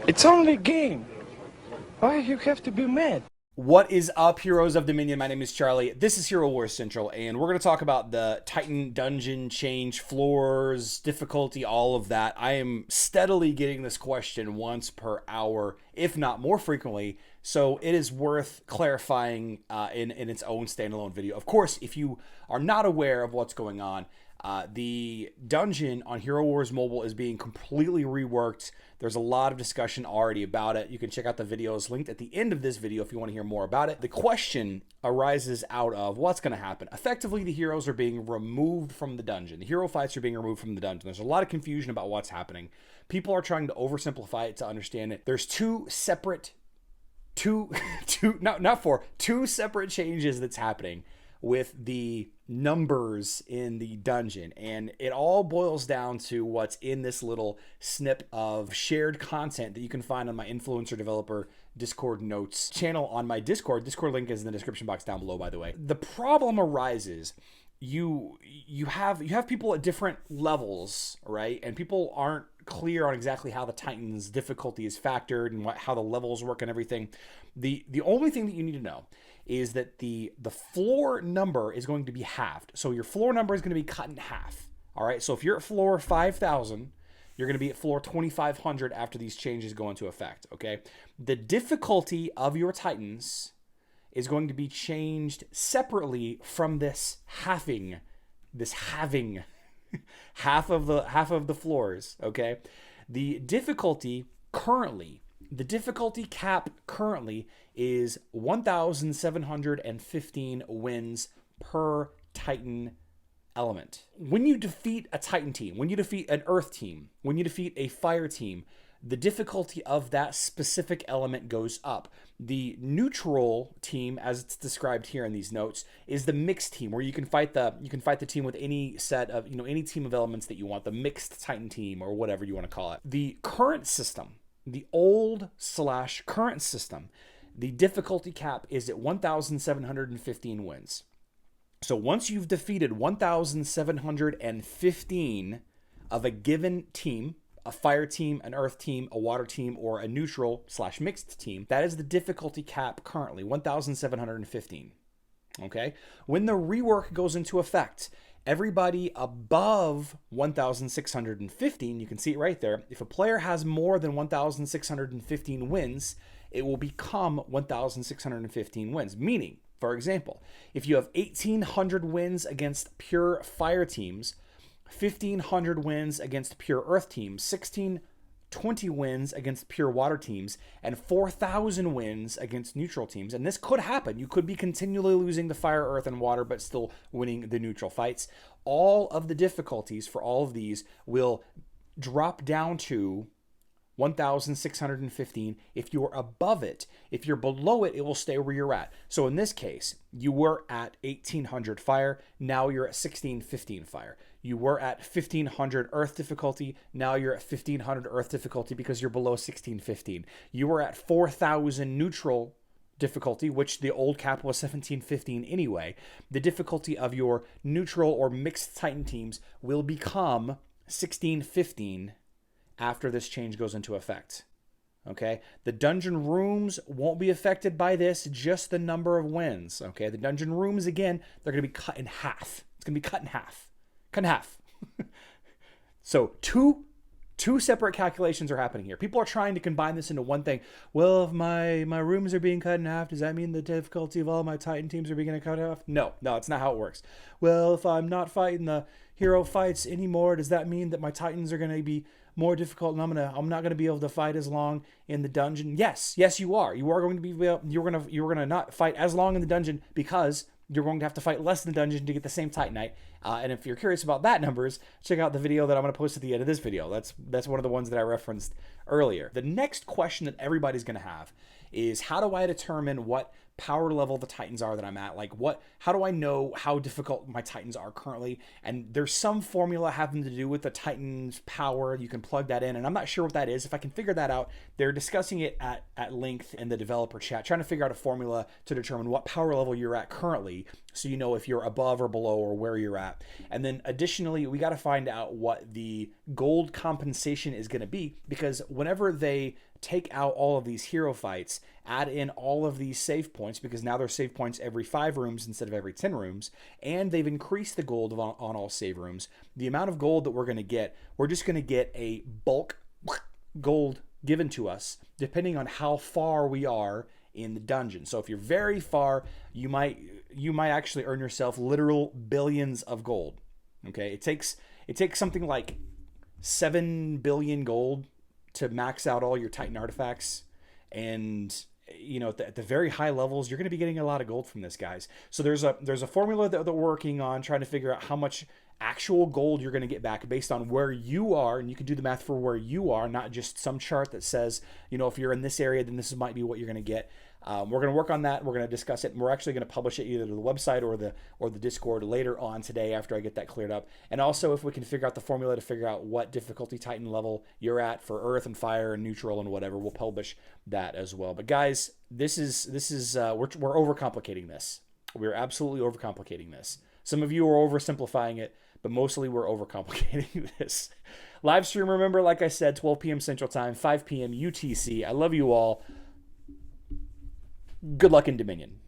It's only a game. Why you have to be mad? What is up, heroes of Dominion? My name is Charlie. This is Hero Wars Central, and we're going to talk about the Titan dungeon change, floors, difficulty, all of that. I am steadily getting this question once per hour, if not more frequently, so it is worth clarifying in its own standalone video. Of course, if you are not aware of what's going on, the dungeon on Hero Wars Mobile is being completely reworked. There's a lot of discussion already about it. You can check out the videos linked at the end of this video if you want to hear more about it. The question arises out of what's going to happen. Effectively, the heroes are being removed from the dungeon. The hero fights are being removed from the dungeon. There's a lot of confusion about what's happening. People are trying to oversimplify it to understand it. There's two separate changes that's happening with the numbers in the dungeon, and it all boils down to what's in this little snip of shared content that you can find on my influencer developer Discord notes channel on my Discord link is in the description box down below, by the way. The problem arises, you have people at different levels, right? And people aren't clear on exactly how the Titan's difficulty is factored and how the levels work and everything. The only thing that you need to know is that the floor number is going to be halved. So your floor number is going to be cut in half. All right. So if you're at floor 5,000, you're going to be at floor 2,500 after these changes go into effect. Okay. The difficulty of your Titans is going to be changed separately from this halving, half of the floors. Okay. The difficulty cap currently is 1,715 wins per Titan element. When you defeat a Titan team, when you defeat an Earth team, when you defeat a Fire team, the difficulty of that specific element goes up. The neutral team, as it's described here in these notes, is the mixed team, where you can fight the team with any set of, any team of elements that you want, the mixed Titan team or whatever you want to call it. The current system, the old/current system, the difficulty cap is at 1,715 wins. So once you've defeated 1,715 of a given team, a fire team, an earth team, a water team, or a neutral/mixed team, that is the difficulty cap currently, 1,715. Okay? When the rework goes into effect, everybody above 1,615, you can see it right there. If a player has more than 1,615 wins, it will become 1,615 wins. Meaning, for example, if you have 1,800 wins against pure fire teams, 1,500 wins against pure earth teams, 1,620 wins against pure water teams, and 4,000 wins against neutral teams. And this could happen. You could be continually losing the fire, earth, and water, but still winning the neutral fights. All of the difficulties for all of these will drop down to 1,615 if you're above it. If you're below it, it will stay where you're at. So in this case, you were at 1,800 fire, now you're at 1,615 fire. You were at 1,500 earth difficulty, now you're at 1,500 earth difficulty because you're below 1,615. You were at 4,000 neutral difficulty, which the old cap was 1,715 anyway. The difficulty of your neutral or mixed Titan teams will become 1,615 after this change goes into effect. Okay, the dungeon rooms won't be affected by this, just the number of wins. Okay, the dungeon rooms, again, they're going to be cut in half. It's going to be cut in half. Cut in half. So two separate calculations are happening here. People are trying to combine this into one thing. Well, if my rooms are being cut in half, does that mean the difficulty of all my Titan teams are being cut in half? No, it's not how it works. Well, if I'm not fighting the hero fights anymore, does that mean that my Titans are going to be more difficult and I'm not going to be able to fight as long in the dungeon? Yes, you are. You are going to be you're going to not fight as long in the dungeon because you're going to have to fight less in the dungeon to get the same Titanite. And if you're curious about that numbers, check out the video that I'm going to post at the end of this video. That's one of the ones that I referenced earlier. The next question that everybody's going to have is, how do I determine what power level the Titans are that I'm at? Like, how do I know how difficult my Titans are currently? And there's some formula having to do with the Titans power. You can plug that in, and I'm not sure what that is. If I can figure that out, they're discussing it at length in the developer chat, trying to figure out a formula to determine what power level you're at currently so you know if you're above or below or where you're at. And then additionally, we got to find out what the gold compensation is going to be, because whenever they take out all of these hero fights, add in all of these save points, because now there's save points every 5 rooms instead of every 10 rooms, and they've increased the gold on all save rooms. The amount of gold that we're going to get, we're just going to get a bulk gold given to us depending on how far we are in the dungeon. So if you're very far, you might actually earn yourself literal billions of gold. Okay, it takes something like 7 billion gold to max out all your Titan artifacts, and at the very high levels, you're going to be getting a lot of gold from this, guys. So there's a formula that they're working on, trying to figure out how much actual gold you're going to get back based on where you are, and you can do the math for where you are, not just some chart that says, if you're in this area, then this might be what you're going to get. We're going to work on that. We're going to discuss it, and we're actually going to publish it either to the website or the Discord later on today after I get that cleared up. And also, if we can figure out the formula to figure out what difficulty Titan level you're at for Earth and Fire and Neutral and whatever, we'll publish that as well. But guys, this is we're overcomplicating this. We're absolutely overcomplicating this. Some of you are oversimplifying it, but mostly we're overcomplicating this. Live stream, remember, like I said, 12 p.m. Central Time, 5 p.m. UTC. I love you all. Good luck in Dominion.